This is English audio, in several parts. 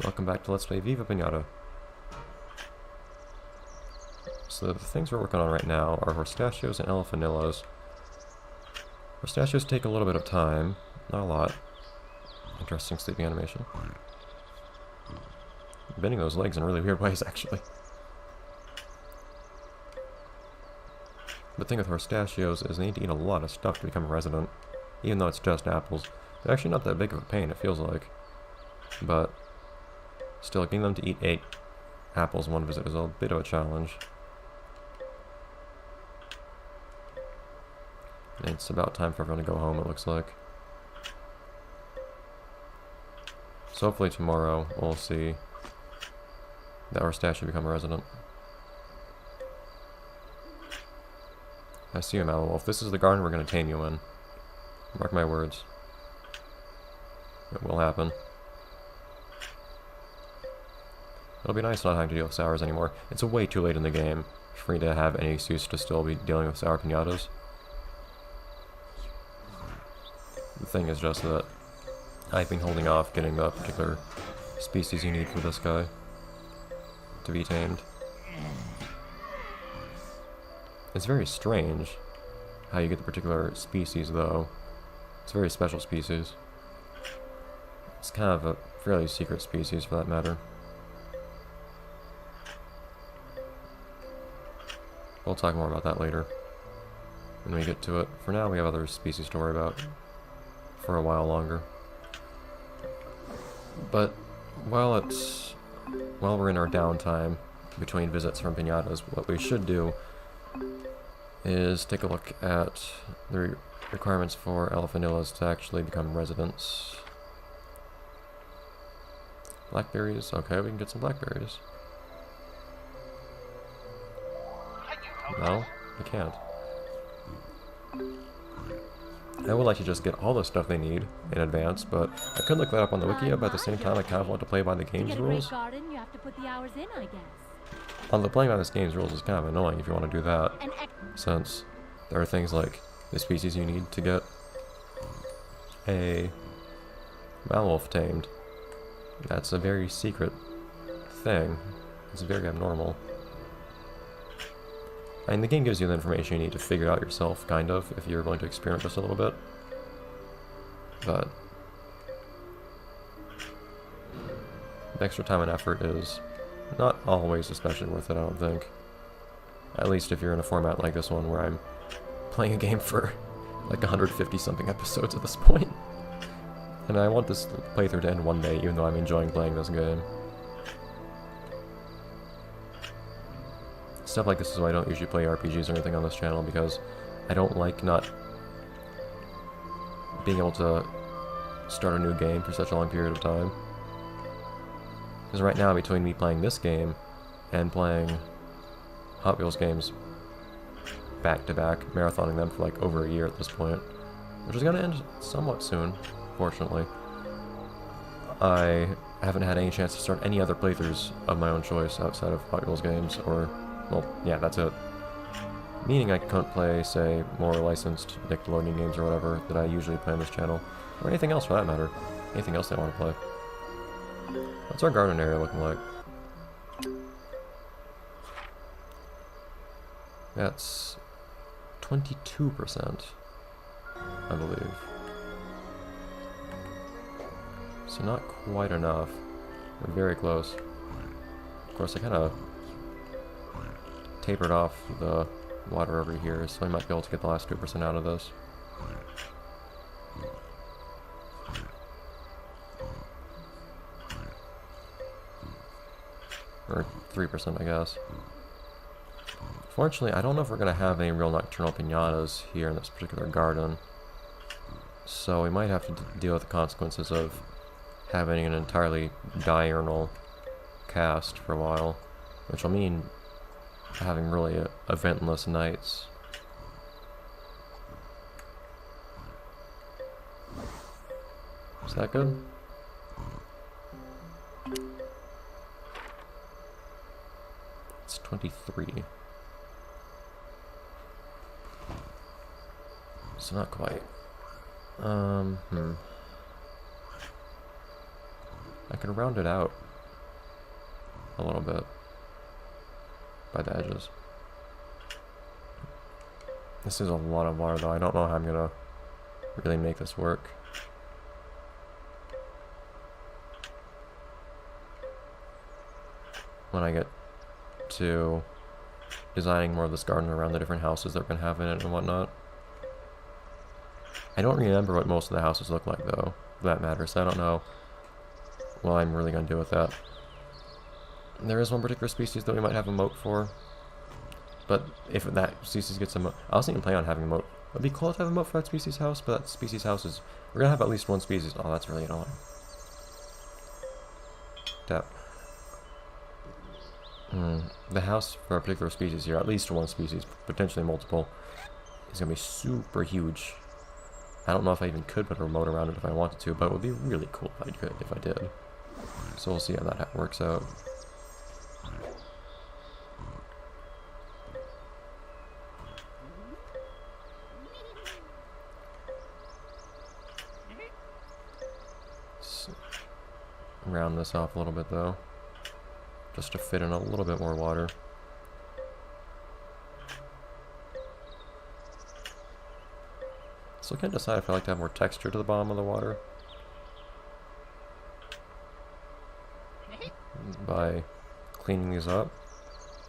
Welcome back to Let's Play Viva Piñata. So the things we're working on right now are pistachios and elefanillos. Pistachios take a little bit of time, not a lot. Interesting sleeping animation. Bending those legs in really weird ways, actually. The thing with pistachios is they need to eat a lot of stuff to become a resident, even though it's just apples. They're actually not that big of a pain, it feels like. But still, getting them to eat 8 apples in one visit is a bit of a challenge. And it's about time for everyone to go home, it looks like. So hopefully tomorrow we'll see that our statue become a resident. I see you, Malawolf. This is the garden we're going to tame you in. Mark my words. It will happen. It'll be nice not having to deal with sours anymore. It's way too late in the game for me to have any excuse to still be dealing with sour piñatas. The thing is just that I've been holding off getting the particular species you need for this guy to be tamed. It's very strange how you get the particular species, though. It's a very special species. It's kind of a fairly secret species, for that matter. We'll talk more about that later when we get to it. For now, we have other species to worry about for a while longer. But while we're in our downtime between visits from piñatas, what we should do is take a look at the requirements for elefanillos to actually become residents. Blackberries? Okay, we can get some blackberries. No, I can't. I would like to just get all the stuff they need in advance, but I could look that up on the wiki, but at the same time I kind of want to play by the game's rules. Garden, you have to put the hours in, I guess. Although playing by this game's rules is kind of annoying if you want to do that, since there are things like the species you need to get a Malawolf tamed. That's a very secret thing. It's very abnormal. I mean, the game gives you the information you need to figure it out yourself, kind of, if you're willing to experiment just a little bit. But the extra time and effort is not always especially worth it, I don't think. At least if you're in a format like this one where I'm playing a game for like 150 something episodes at this point. And I want this playthrough to end one day, even though I'm enjoying playing this game. Stuff like this is why I don't usually play RPGs or anything on this channel, because I don't like not being able to start a new game for such a long period of time. Because right now, between me playing this game and playing Hot Wheels games back-to-back, marathoning them for like over a year at this point, which is going to end somewhat soon, fortunately, I haven't had any chance to start any other playthroughs of my own choice outside of Hot Wheels games, or, well, yeah, that's it. Meaning I can't play, say, more licensed Nickelodeon games or whatever that I usually play on this channel, or anything else for that matter. Anything else I want to play. What's our garden area looking like? That's 22%, I believe. So not quite enough. We're very close. Of course, I kind of tapered off the water over here, so I might be able to get the last 2% out of this. Or 3%, I guess. Fortunately, I don't know if we're going to have any real nocturnal piñatas here in this particular garden. So we might have to deal with the consequences of having an entirely diurnal cast for a while. Which will mean having really eventless nights. Is that good? It's 23. So not quite. I can round it out a little bit by the edges. This is a lot of water though. I don't know how I'm gonna really make this work. When I get to designing more of this garden around the different houses that we're gonna have in it and whatnot. I don't remember what most of the houses look like though, if that matters. I don't know what I'm really gonna do with that. There is one particular species that we might have a moat for, but if that species gets a moat, I was even planning on having a moat. It'd be cool to have a moat for that species house, but that species house is, we're gonna have at least one species. Oh, that's really annoying. Tap. The house for a particular species here, at least one species, potentially multiple, is gonna be super huge. I don't know if I even could put a remote around it if I wanted to, but it would be really cool if I could, if I did. So we'll see how that works out. So, round this off a little bit though, just to fit in a little bit more water. So I can't decide if I like to have more texture to the bottom of the water by cleaning these up,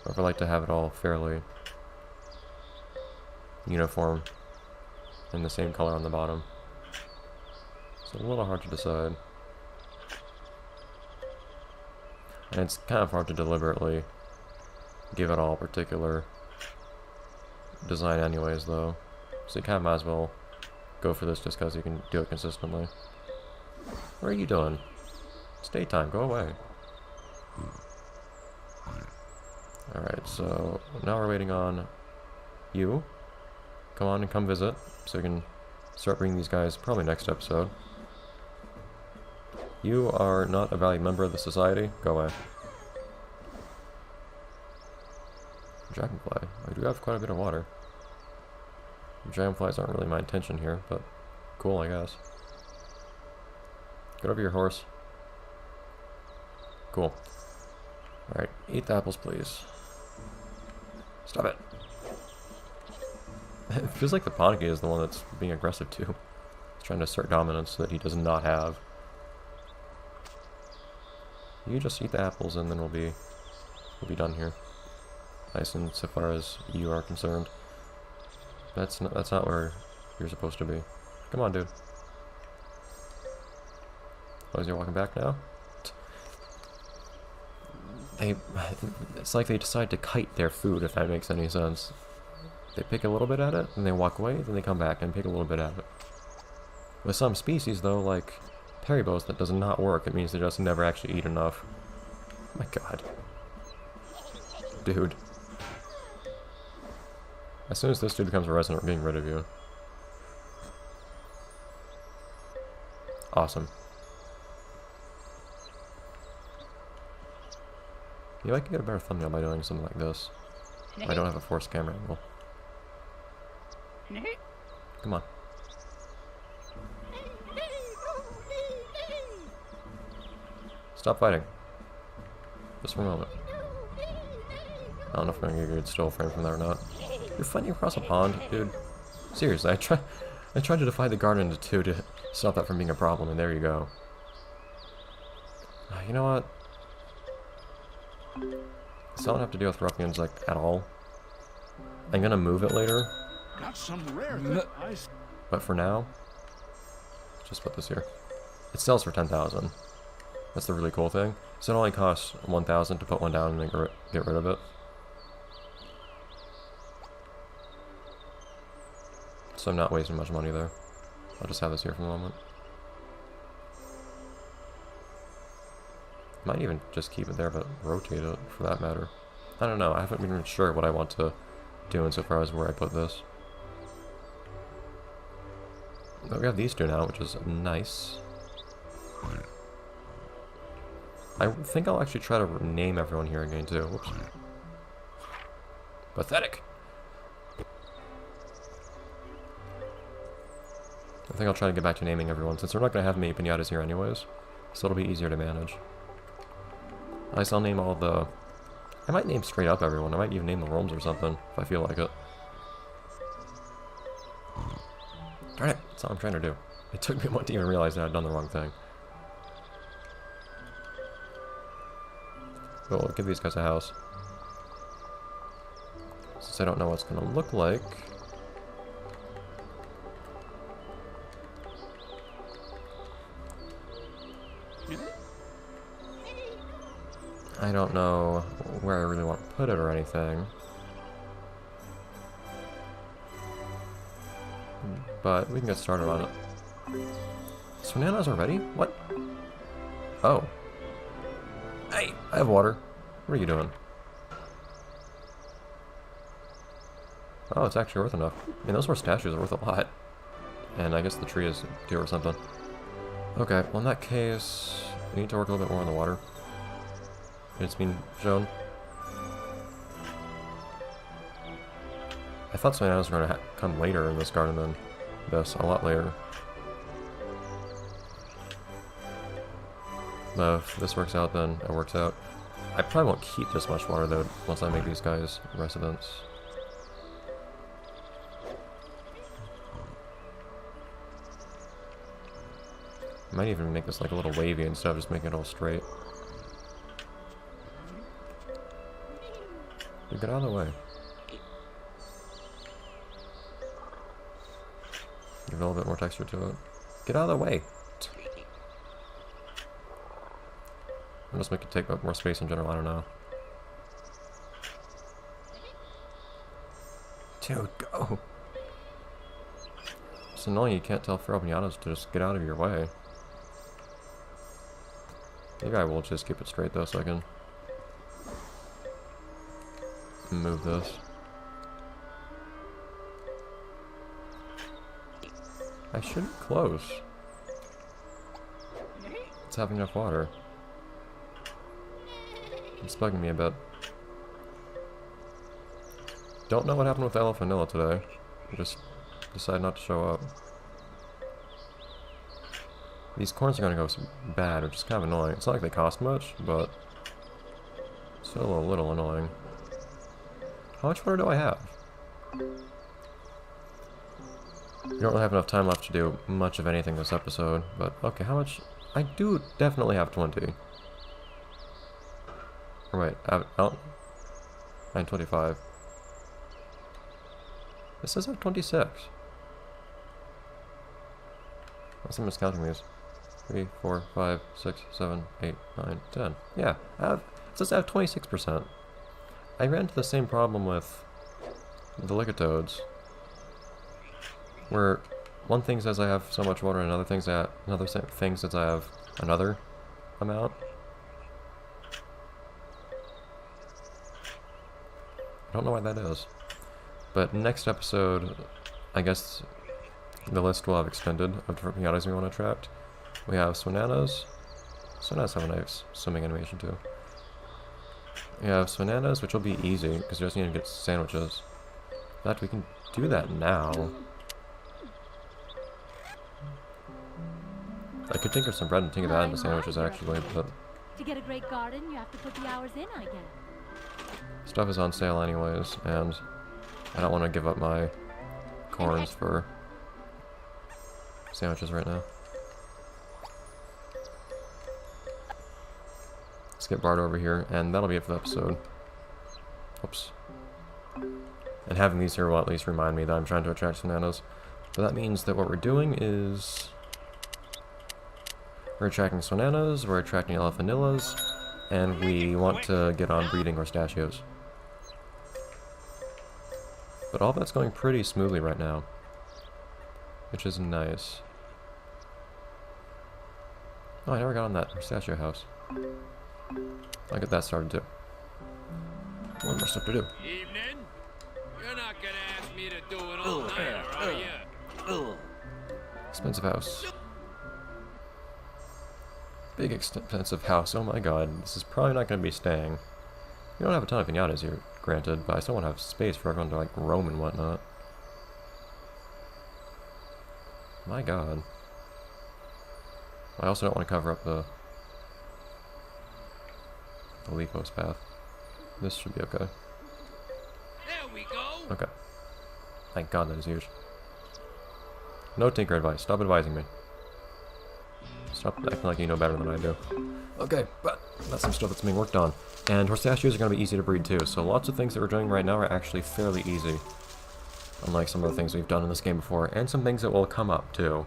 or if I like to have it all fairly uniform and the same color on the bottom. It's a little hard to decide. And it's kind of hard to deliberately give it all a particular design anyways though. So you kind of might as well go for this just because you can do it consistently. What are you doing? It's daytime, go away. Alright, so now we're waiting on you. Come on and come visit, so we can start bringing these guys probably next episode. You are not a valued member of the society. Go away. Dragonfly. I do have quite a bit of water. Dragonflies aren't really my intention here, but cool, I guess. Get over your horse. Cool. Alright, eat the apples, please. Stop it. It feels like the Poniki is the one that's being aggressive too. He's trying to assert dominance that he does not have. You just eat the apples and then we'll be done here. Nice and so far as you are concerned. That's not where you're supposed to be. Come on, dude. Oh, is he walking back now? It's like they decide to kite their food, if that makes any sense. They pick a little bit at it, and they walk away, then they come back and pick a little bit at it. With some species, though, like Peribos, that does not work. It means they just never actually eat enough. Oh my god. Dude. As soon as this dude becomes a resident, we're getting rid of you. Awesome. You know, I can get a better thumbnail by doing something like this. I don't have a forced camera angle. Come on. Stop fighting. Just for a moment. I don't know if I'm gonna get a good still frame from that or not. You're fighting across a pond, dude. Seriously, I tried to divide the garden into two to stop that from being a problem, and there you go. You know what? So I don't have to deal with ruffians like at all. I'm gonna move it later. Got some rare ice. But for now, just put this here. It sells for 10,000. That's the really cool thing. So it only costs 1,000 to put one down and then get rid of it. So I'm not wasting much money there. I'll just have this here for the moment. Might even just keep it there, but rotate it for that matter. I don't know. I haven't been sure what I want to do insofar as where I put this. But we have these two now, which is nice. I think I'll actually try to name everyone here again too. Whoops. Pathetic. I think I'll try to get back to naming everyone since we're not going to have many piñatas here anyways, so it'll be easier to manage. At least I'll name all the... I might name straight up everyone. I might even name the rooms or something, if I feel like it. Darn it, that's all I'm trying to do. It took me a moment to even realize that I'd done the wrong thing. But we'll give these guys a house. Since I don't know what it's gonna look like. I don't know where I really want to put it or anything. But we can get started on it. Bananas already? What? Oh. Hey, I have water. What are you doing? Oh, it's actually worth enough. I mean, those more statues are worth a lot. And I guess the tree is due or something. Okay, well in that case, we need to work a little bit more on the water. It's been shown. I thought something else was going to come later in this garden than this, a lot later. But if this works out, then it works out. I probably won't keep this much water though, once I make these guys residents. I might even make this like a little wavy instead of just making it all straight. Get out of the way. Give it a little bit more texture to it. Get out of the way! I'll just make it take up more space in general, I don't know. Dude, go! It's annoying you can't tell feral piñatas to just get out of your way. Maybe I will just keep it straight though so I can move this. I should be close. It's having enough water. It's bugging me a bit. Don't know what happened with Ella Vanilla today. I just decided not to show up. These corns are gonna go bad, which is kind of annoying. It's not like they cost much, but still a little annoying. How much water do I have? We don't really have enough time left to do much of anything this episode, but okay, how much? I do definitely have 20. Or wait, oh, 925. This says I have 26. Unless I'm miscounting these. 3, 4, 5, 6, 7, 8, 9, 10. Yeah, it says I have 26%. I ran into the same problem with the Licatodes, where one thing says I have so much water, and another thing says I have another amount. I don't know why that is. But next episode, I guess the list will have extended of different piñatas we want to attract. We have Swananas. Swananas have a nice swimming animation too. We have Swananas, which will be easy, because you just need to get sandwiches. In fact, we can do that now. I could think of some bread and think of that into sandwiches actually, but... To get a great garden, you have to put the hours in, I guess. Stuff is on sale anyways, and I don't want to give up my corns for sandwiches right now. Let's get Bart over here, and that'll be it for the episode. Oops. And having these here will at least remind me that I'm trying to attract bananas. So that means that what we're doing is... we're attracting Swananas, we're attracting Elefanillas, and we want to get on breeding Rostachios. But all that's going pretty smoothly right now, which is nice. Oh, I never got on that Rostachio house. I'll get that started too. One more stuff to do. Evening. You're not gonna ask me to do it all night, are you? Expensive house. Big expensive house, oh my god. This is probably not going to be staying. We don't have a ton of piñatas here, granted, but I still want to have space for everyone to like roam and whatnot. My god. I also don't want to cover up the the Leafos path. This should be okay. There we go. Okay. Thank God that is huge. No tinker advice. Stop advising me. Stop acting like you know better than I do. Okay, but that's some stuff that's being worked on. And horseshoes are going to be easy to breed too, so lots of things that we're doing right now are actually fairly easy. Unlike some of the things we've done in this game before, and some things that will come up too.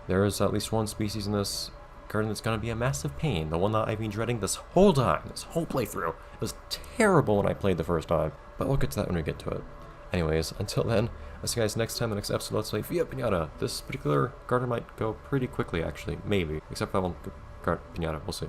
There is at least one species in this garden that's going to be a massive pain, the one that I've been dreading this whole time, this whole playthrough. It was terrible when I played the first time, but we'll get to that when we get to it. Anyways, until then, I'll see you guys next time in the next episode. Let's play Viva Piñata. This particular garden might go pretty quickly, actually. Maybe. Except for that one Piñata. We'll see.